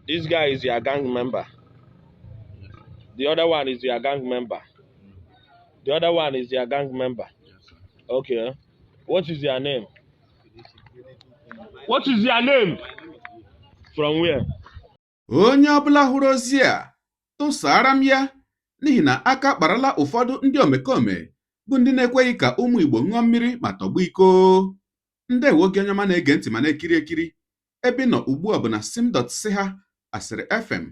This guy is your gang member. The other one is your gang member. The other one is your gang member. Okay. What is your name? What is your name? From where? Onye ọbụla hụrụ ozi a tụsara m ya n'ihi na aka kparala ụfọdụ ndị omekome bụ ndị na-ekweghị ka ụmụ Igbo ṅụọ mmiri ma tọgbọ iko. Ndewo gị onye ọma na-ege ntị ma na-ekiri ekiri. Ebe nọ ugbu a bụ na sim.si ha Asịrị FM.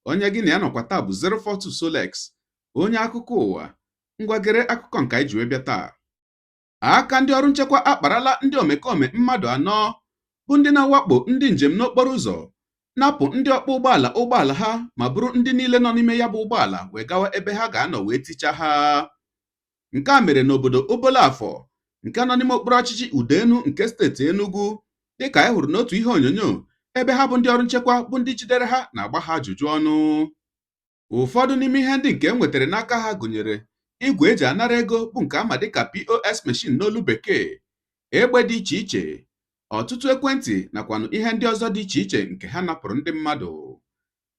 Onye gị na ya nọkwa taa bụ 042 Solex, onye akụkọ ụwa. Ngwagere akụkọ nke anyị ji wee bịa taa. Aka ndị ọrụ nchekwa akparala ndị omekome mmadụ 4 bụ ndị na-awakpo ndị njem n'okporo ụzọ, napụ ndị ọkpọ ụgbọala ha ma bụrụ ndị niile nọ n'ime ya bụ ụgbọala wee gawa ebe ha ga-anọ wee tichaa ha. Nke a mere n'obodo Obolafọ nke nọ n'ime okpuru ọchịchị Udenu nke steeti Enugu, dịka anyị hụrụ n'otu ihe onyonyo ebe ha bụ ndị ọrụ nchekwa bụ ndị jidere ha na-agba ha ajụjụ ọnụ. Ụfọdụ n'ime ihe ndị nke enwetara n'aka ha gụnyere igwe eji anara ego bụ nke ama dịka POS machine n'olu bekee, egbe dị iche iche, ọtụtụ ekwentị nakwanụ ihe ndị ọzọ dị iche iche nke ha napụrụ ndị mmadụ.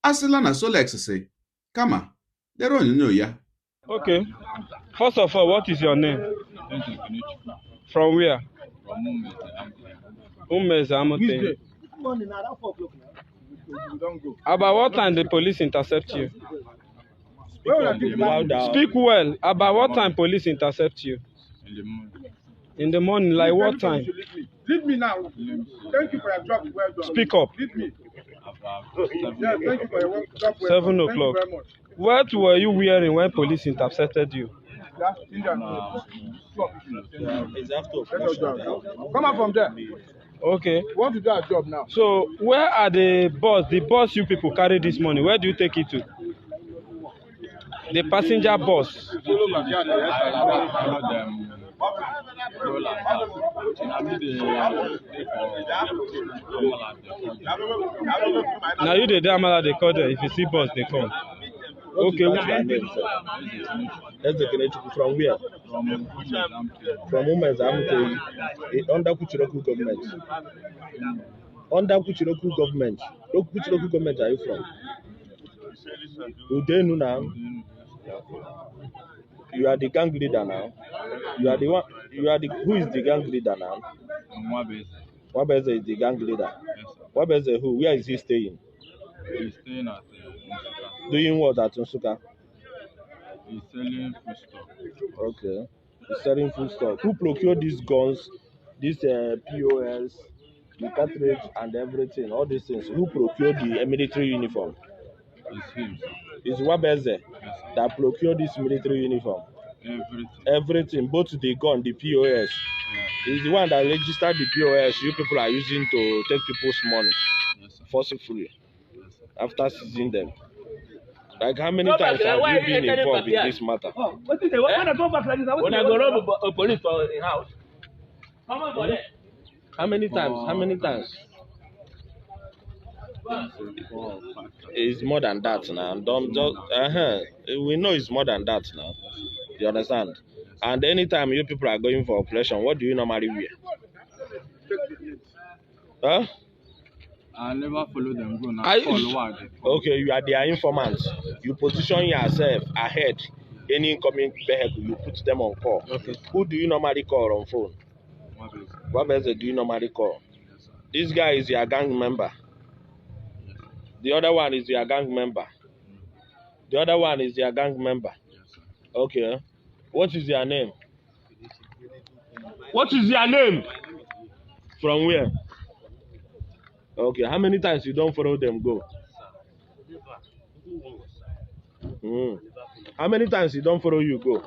A sịla na Solex si kama lere onyonyo ya. Okay. First of all, what is your name? From where? Umeze. About what time the police intercept you? Speak well. About what time police intercept you? In the morning, like what time? Leave me now. Thank you for your job. Well done. Speak up. Leave me. Yeah, thank you for your job. 7 o'clock. What were you wearing when police intercepted you? Come out from there. Okay. We want to do our job now. So, where are the bus you people carry this morning? Where do you take it to? The passenger bus. Now you the Amala they call them. If you see bus, they come. Okay. From where? From Umez under Kuchiroku government. Under Kuchiroku government. Which local government are you from? Udenu now. You are the gang leader now. You are the one. You are the. Who is the gang leader now? Wabeze is the gang leader. Wabeze who? Where is he staying? He's staying at Nsuka. Doing what at Nsuka? He's selling food stuff. Okay. He's selling food stuff. Who procured these guns, these POS, the cartridge and everything, all these things? Who procured the military uniform? It's him. It's Wabeze that procured this military uniform. Everything, both the gun, the POS. Yeah. Is the one that registered the POS you people are using to take people's money forcefully after seizing them. Like how many times have you been involved in this matter? When I go back like this, when I go rob a police for a house. How many times? How many times? It's more than that now. Don't just we know it's more than that now. You understand? And anytime you people are going for operation, what do you normally wear? Huh? I never follow them go now. Okay, you are their informant. You position yourself ahead. Any incoming vehicle, you put them on call. Okay. Who do you normally call on phone? What else do you normally call? This guy is your gang member. The other one is your gang member. The other one is your gang member. Okay. What is your name? What is your name? From where? Okay. How many times you don't follow them go? How many times you don't follow you go?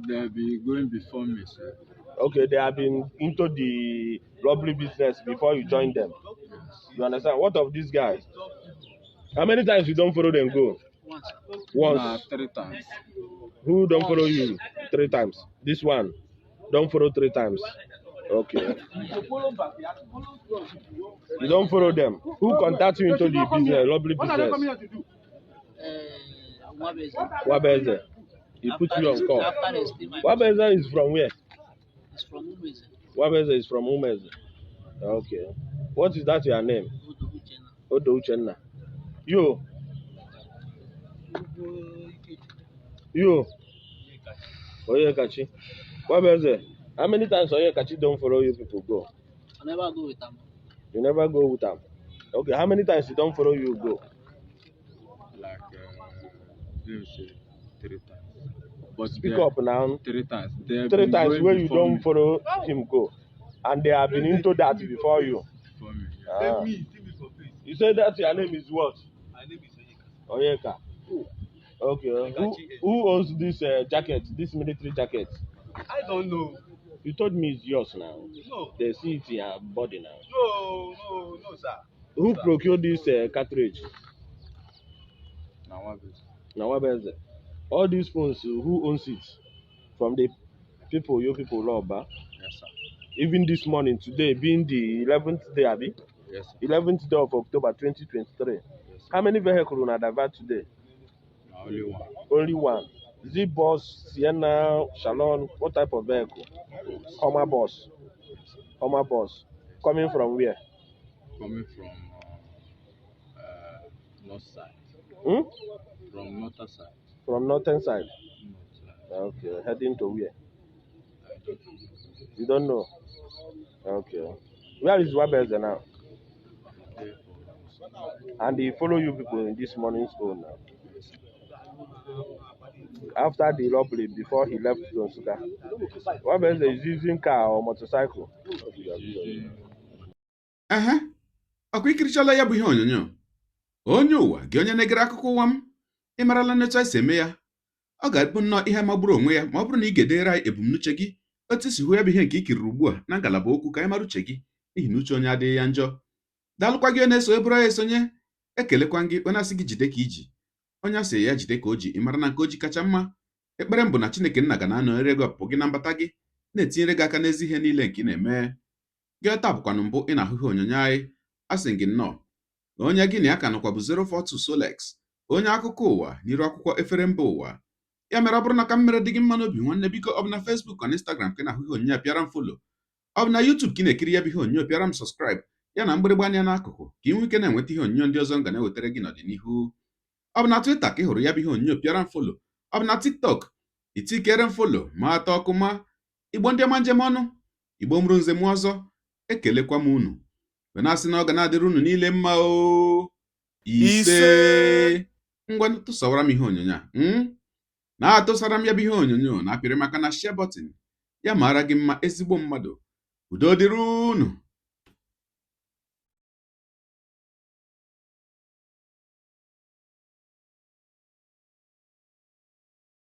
They'll be going before me, sir. Okay, they have been into the robbery business before you join them. You understand? What of these guys? How many times you don't follow them go? Once. 3 times. Who don't follow you 3 times? This one don't follow 3 times. Okay. You don't follow them. Who contact you into the business, robbery business? Wabeze. He put you on call. Wabeze is from where? It's from Umeze. Wabeze is from Umeze. Okay. What is that your name? Odo Uchenna. You. Oyekachi. What was it? How many times Oyekachi don't follow you people go? I never go with them. You never go with them. Okay, how many times he don't follow you go? Like, let me say 3 times. But Speak up now. 3 times. 3 times where you don't follow him go. And they have been into that before you. For me, Ah. You said that your name is what? My name is Oyeka. Oyeka. Okay. Who owns this jacket, this military jacket? I don't know. You told me it's yours now. No. They see it in your body now. No, sir. Who procured this cartridge? Now what is it? All these phones, who owns it? From the people, you people love, huh? yes, sir. Even this morning, today being the 11th day, Abi? Yes, sir. 11th day of October 2023. Yes, sir. How many vehicles will divert today? Only one. Only one. Z-Bus, Sienna, Shalon, what type of vehicle? Hummer bus. Hummer bus. Coming from where? Coming from north side. Hmm? From northern side. From northern side. North side. Okay. Heading to where? I don't know. You don't know? Okay. Where is Wabeze now? Okay, And he follow you people in this morning's phone now. After the robbery, before he left Donsuka. Wabeze is using car or motorcycle? ehe ọkwa ikirichala ya bụ ihe onyonyo onye ụwa gị onye na-egere akụkọ ụwa m ịmarala nnetu anyị si eme ya ọ ga-abụ nnọọ ihe magburu onwe ya ma ọ bụrụ na ị ga-edere anyị ebumnuche gị otu isi hụ ya bụ ihe nke ikiriri ugbu a na ngalaba okwu ka anyị mara uche gị n'ihi na uche onye adịghị ya njọ daalụkwa gị na-eso eburu anyị esonye ekelekwa gị onye asị gị jide ka iji onye asị ya jide ka o ji ịmara na nke o ji kacha mma ekpere m bụ na Chineke nna ga na-anọnyere gị ọpụpụ gị na mbata gị na-etinyere gị aka n'ezi ihe niile nke ị na-eme gị taa bụkwanụ mbụ ị na-ahụ ihe onyonyo anyị asị gị nnọọ onye gị na ya ka nọkwa bụ 042 Solex onye akụkọ ụwa n'iru akwụkwọ efere mba ụwa ya mere ọ bụrụ na ka m mere dị gị mma n'obi nwanne biko ọ bụ na Facebook na Instagram ka ị na-ahụ ihe onyonyo pịara m folo ọ bụ na YouTube ka ị na-ekiri ya bụ ihe onyonyo pịara m sọskraịb ya na mgbịrịgba anya n'akụkụ ka ị nwee ike na-enweta ihe onyonyo ndị ọzọ m ga na-ewetara gị n'ọdịnihu ọ bụ na Twitter ka ị hụrụ ya bụ ihe onyonyo pịara m folo ọ bụ na TikTok itikere m folo ma atọ ọkụ ma igbo ndị ọma njem ọnụ igbo mụrụ nze m ọzọ ekelekwa m unu na-asị na ọ ga na-adịrị unu niile mma o ise ngwa tụsawara m ihe onyonyo a na-atụsara m ya bụ ihe onyonyo na apịrị maka na share button ya mara gị mma ezigbo mmadụ udo dịrị unu